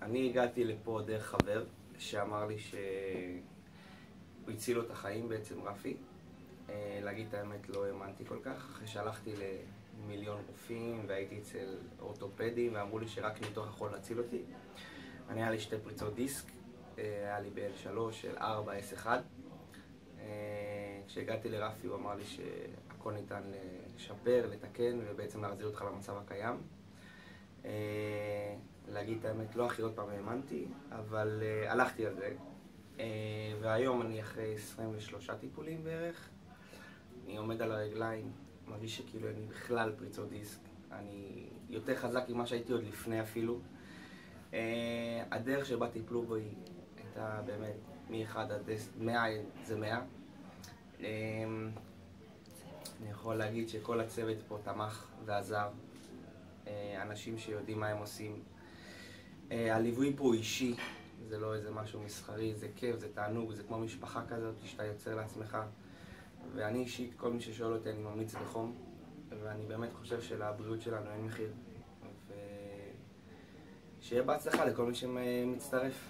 אני הגעתי לפה דרך חבר שאמר לי שהוא הציל לו את החיים בעצם, רפי. להגיד את האמת, לא האמנתי כל כך, אחרי שהלכתי למיליון רופאים והייתי אצל אורתופדים ואמרו לי שרק ניתוח יכול להציל אותי. אני היה לי 2 פריצות דיסק, היה לי ב-L3 של 4 S1. כשהגעתי לרפי הוא אמר לי שהכל ניתן לשפר, לתקן ובעצם להחזיר אותך למצב הקיים. להגיד את האמת, לא הכי עוד פעם האמנתי, אבל הלכתי על זה. והיום אני אחרי 23 טיפולים בערך. אני עומד על הרגליים, מרגיש שכאילו אין לי בכלל פריצות דיסק. אני יותר חזק ממה שהייתי עוד לפני אפילו. הדרך שבה טיפלו בו היא הייתה באמת מ-1 עד 100 זה 100. אני יכול להגיד שכל הצוות פה תמך ועזר. אנשים שיודעים מה הם עושים. הליווי פה הוא אישי, זה לא איזה משהו מסחרי, זה כיף, זה תענוג, זה כמו משפחה כזאת שאתה יוצר לעצמך. ואני אישית, כל מי ששואל אותי, אני ממליץ בחום, ואני באמת חושב שלבריאות שלנו אין מחיר. ושיהיה בהצלחה לכל מי שמצטרף.